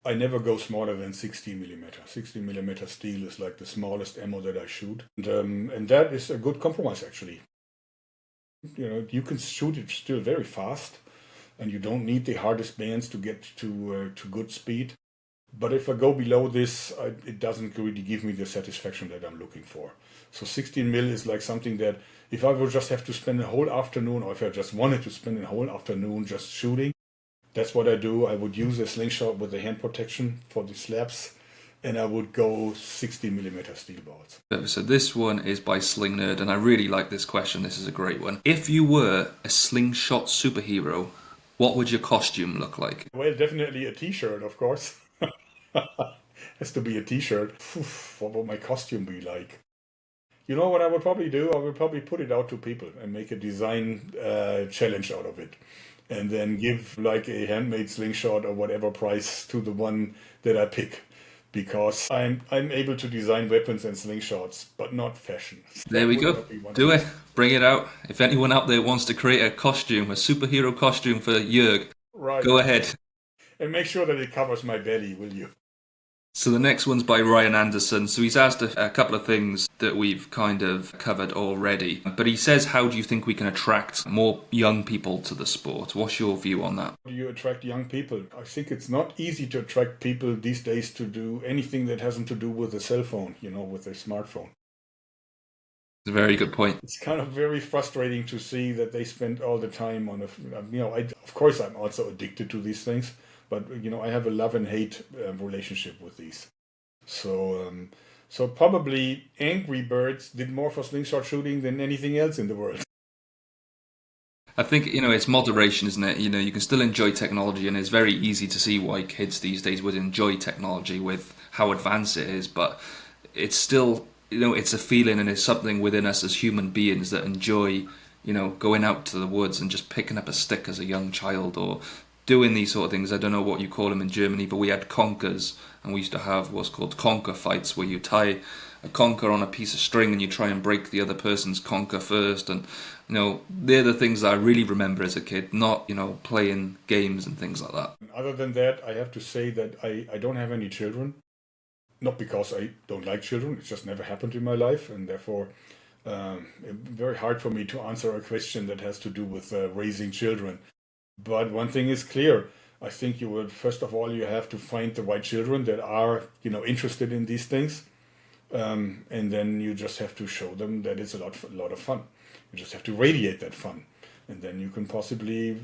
I never go smaller than 16 millimeter. 16 millimeter steel is like the smallest ammo that I shoot, and that is a good compromise actually. You can shoot it still very fast, and you don't need the hardest bands to get to good speed. But if I go below this, it doesn't really give me the satisfaction that I'm looking for. So 16 mil is like something that if I would just have to spend a whole afternoon, or if I just wanted to spend a whole afternoon just shooting, that's what I do. I would use a slingshot with the hand protection for the slabs, and I would go 60 millimeter steel balls. So this one is by Sling Nerd, and I really like this question. This is a great one. If you were a slingshot superhero, what would your costume look like? Well, definitely a t-shirt, of course. Has to be a t-shirt. What would my costume be like? You know what I would probably do? I would probably put it out to people and make a design challenge out of it. And then give like a handmade slingshot or whatever price to the one that I pick. Because I'm able to design weapons and slingshots, but not fashion. There we go. Do it. Bring it out. If anyone out there wants to create a costume, a superhero costume for Jörg, Right. go ahead. And make sure that it covers my belly, will you? So the next one's by Ryan Anderson. So he's asked a couple of things that we've kind of covered already. But he says, how do you think we can attract more young people to the sport? What's your view on that? How do you attract young people? I think it's not easy to attract people these days to do anything that hasn't to do with a cell phone, with a smartphone. It's a very good point. It's kind of very frustrating to see that they spend all the time on of course I'm also addicted to these things, but I have a love and hate relationship with these. So probably Angry Birds did more for slingshot shooting than anything else in the world. I think, it's moderation, isn't it? You can still enjoy technology, and it's very easy to see why kids these days would enjoy technology with how advanced it is, but it's still, it's a feeling and it's something within us as human beings that enjoy, going out to the woods and just picking up a stick as a young child or doing these sort of things. I don't know what you call them in Germany, but we had conkers, and we used to have what's called conker fights, where you tie a conker on a piece of string and you try and break the other person's conker first. And they're the things that I really remember as a kid, not playing games and things like that. Other than that, I have to say that I don't have any children. Not because I don't like children, it's just never happened in my life, and therefore very hard for me to answer a question that has to do with raising children. But one thing is clear. I think first of all, you have to find the right children that are, interested in these things. And then you just have to show them that it's a lot of fun. You just have to radiate that fun. And then you can possibly,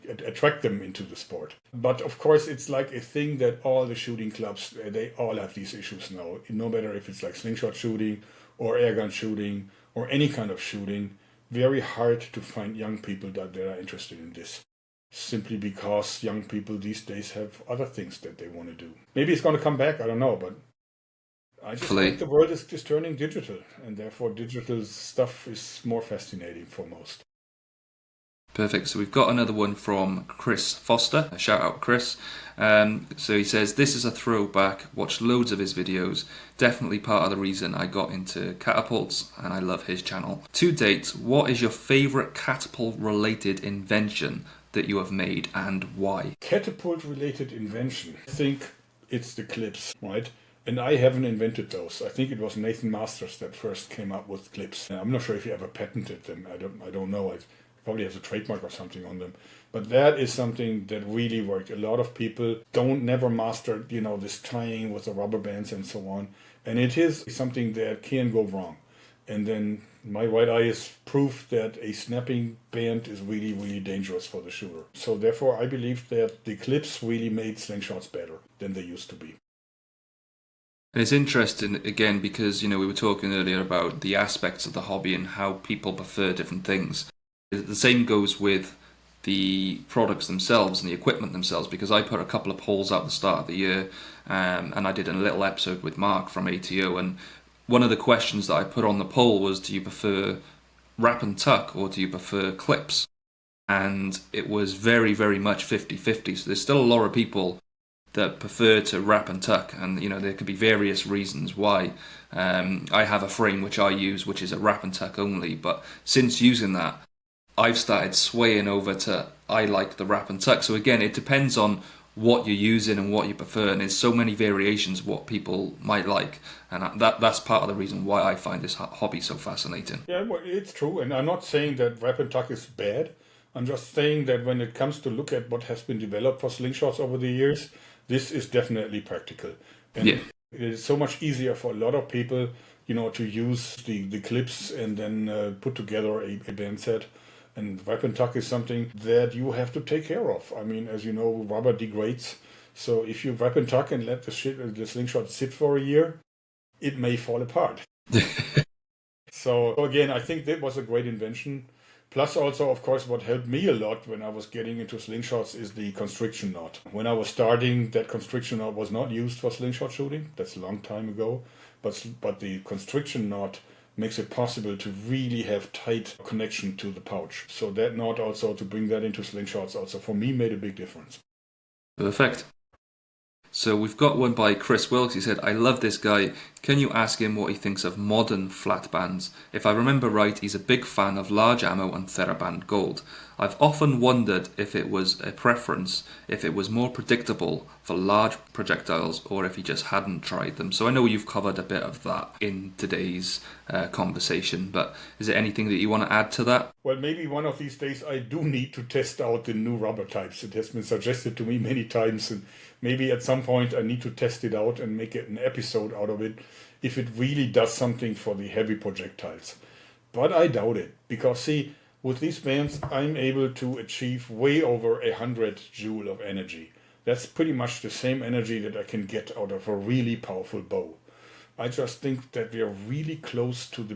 attract them into the sport. But of course, it's like a thing that all the shooting clubs, they all have these issues now. No matter if it's like slingshot shooting or airgun shooting or any kind of shooting, very hard to find young people that are interested in this. Simply because young people these days have other things that they want to do. Maybe it's going to come back, I don't know, but I just think the world is just turning digital, and therefore digital stuff is more fascinating for most. Perfect. So we've got another one from Chris Foster. A shout out, Chris. So he says, this is a throwback. Watched loads of his videos. Definitely part of the reason I got into catapults, and I love his channel. To date, what is your favourite catapult-related invention that you have made, and why? Catapult-related invention. I think it's the clips, right? And I haven't invented those. I think it was Nathan Masters that first came up with clips. I'm not sure if he ever patented them. I don't know. It probably has a trademark or something on them. But that is something that really worked. A lot of people never master, this tying with the rubber bands and so on. And it is something that can go wrong. And then my right eye is proof that a snapping band is really, really dangerous for the shooter. So therefore, I believe that the clips really made slingshots better than they used to be. And it's interesting, again, because, we were talking earlier about the aspects of the hobby and how people prefer different things. The same goes with the products themselves and the equipment themselves, because I put a couple of polls out at the start of the year, and I did a little episode with Mark from ATO, and one of the questions that I put on the poll was, do you prefer wrap and tuck or do you prefer clips? And it was very, very much 50-50. So there's still a lot of people that prefer to wrap and tuck, and there could be various reasons why. I have a frame which I use, which is a wrap and tuck only, but since using that, I've started swaying over to I like the wrap and tuck. So again, it depends on what you're using and what you prefer, and there's so many variations of what people might like, and that's part of the reason why I find this hobby so fascinating. Yeah, well, it's true, and I'm not saying that wrap and tuck is bad. I'm just saying that when it comes to look at what has been developed for slingshots over the years, this is definitely practical. And Yeah. it is so much easier for a lot of people, to use the clips and then put together a band set. And wrap and tuck is something that you have to take care of. I mean, as you know, rubber degrades. So if you wrap and tuck and let the slingshot sit for a year, it may fall apart. So again, I think that was a great invention. Plus also, of course, what helped me a lot when I was getting into slingshots is the constriction knot. When I was starting, that constriction knot was not used for slingshot shooting. That's a long time ago. But the constriction knot makes it possible to really have tight connection to the pouch. So that knot also, to bring that into slingshots also, for me, made a big difference. Perfect. So we've got one by Chris Wilkes. He said, I love this guy. Can you ask him what he thinks of modern flat bands? If I remember right, he's a big fan of large ammo and TheraBand Gold. I've often wondered if it was a preference, if it was more predictable for large projectiles, or if he just hadn't tried them. So I know you've covered a bit of that in today's conversation, but is there anything that you want to add to that? Well, maybe one of these days I do need to test out the new rubber types. It has been suggested to me many times, and maybe at some point I need to test it out and make it an episode out of it, if it really does something for the heavy projectiles. But I doubt it, because see, with these bands I'm able to achieve way over 100 joule of energy. That's pretty much the same energy that I can get out of a really powerful bow. I just think that we are really close to the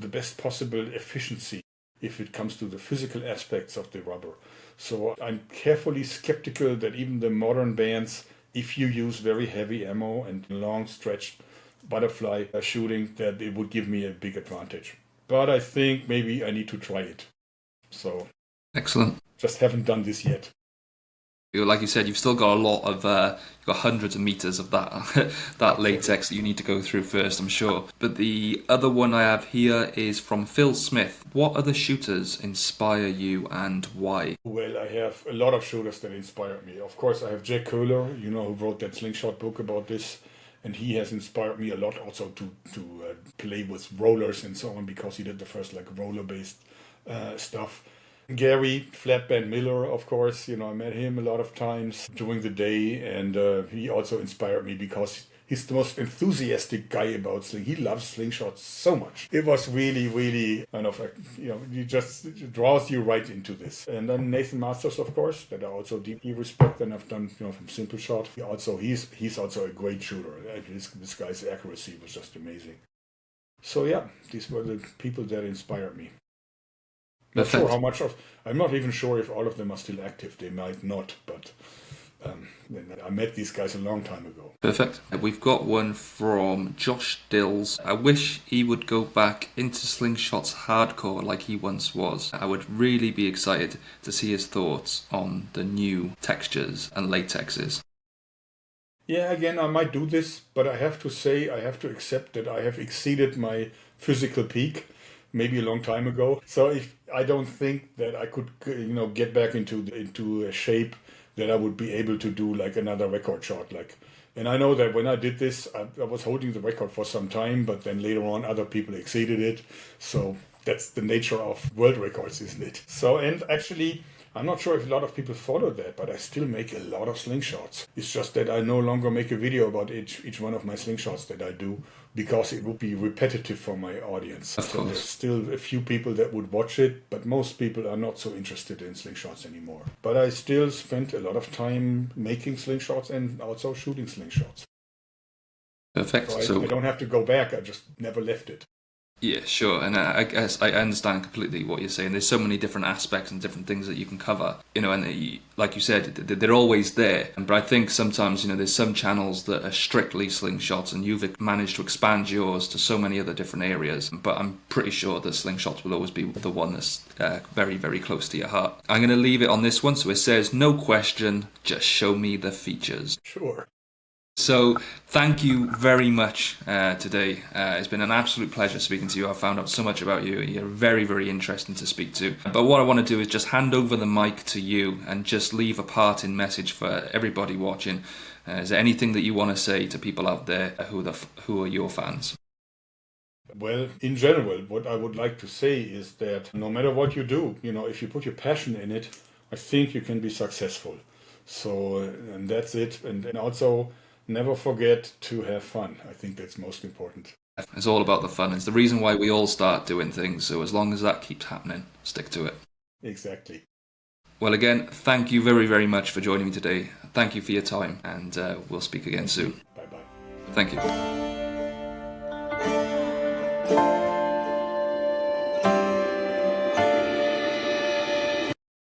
best possible efficiency if it comes to the physical aspects of the rubber. So I'm carefully skeptical that even the modern bands, if you use very heavy ammo and long stretched butterfly shooting, that it would give me a big advantage. But I think maybe I need to try it. So Excellent. just haven't done this yet. Like you said, you've still got a lot of, you've got hundreds of meters of that that latex that you need to go through first, I'm sure. But the other one I have here is from Phil Smith. What other shooters inspire you and why? Well, I have a lot of shooters that inspire me. Of course, I have Jack Köhler, who wrote that Slingshot book about this. And he has inspired me a lot also to play with rollers and so on, because he did the first roller-based stuff. Gary Flatband Miller, of course, I met him a lot of times during the day, and he also inspired me because he's the most enthusiastic guy about Sling. He loves slingshots so much. It was really, really kind of he just draws you right into this. And then Nathan Masters, of course, that I also deeply respect, and I've done from Simple Shot. He's also a great shooter. This guy's accuracy was just amazing. So yeah, these were the people that inspired me. Not sure how much of. I'm not even sure if all of them are still active. They might not, but I met these guys a long time ago. Perfect. We've got one from Josh Dills. I wish he would go back into Slingshots hardcore like he once was. I would really be excited to see his thoughts on the new textures and latexes. Yeah, again, I might do this, but I have to say, I have to accept that I have exceeded my physical peak maybe a long time ago. So if I don't think that I could, get back into a shape that I would be able to do like another record shot. And I know that when I did this, I was holding the record for some time, but then later on, other people exceeded it. So that's the nature of world records, isn't it? So, and actually, I'm not sure if a lot of people follow that, but I still make a lot of slingshots. It's just that I no longer make a video about each one of my slingshots that I do, because it would be repetitive for my audience. Of So there's course. still a few people that would watch it, but most people are not so interested in slingshots anymore. But I still spent a lot of time making slingshots and also shooting slingshots. Perfect. So I don't have to go back, I just never left it. Yeah, sure, and I guess I understand completely what you're saying. There's so many different aspects and different things that you can cover, and like you said, they're always there. But I think sometimes, there's some channels that are strictly slingshots, and you've managed to expand yours to so many other different areas. But I'm pretty sure that slingshots will always be the one that's very, very close to your heart. I'm going to leave it on this one, so it says, no question, just show me the features. Sure. So thank you very much today. It's been an absolute pleasure speaking to you. I've found out so much about you. You're very, very interesting to speak to. But what I want to do is just hand over the mic to you and just leave a parting message for everybody watching. Is there anything that you want to say to people out there who are your fans? Well, in general, what I would like to say is that no matter what you do, if you put your passion in it, I think you can be successful. So, and that's it. And also, never forget to have fun. I think that's most important. It's all about the fun. It's the reason why we all start doing things. So as long as that keeps happening, stick to it. Exactly. Well, again, thank you very, very much for joining me today. Thank you for your time, and we'll speak again soon. Bye-bye. Thank you.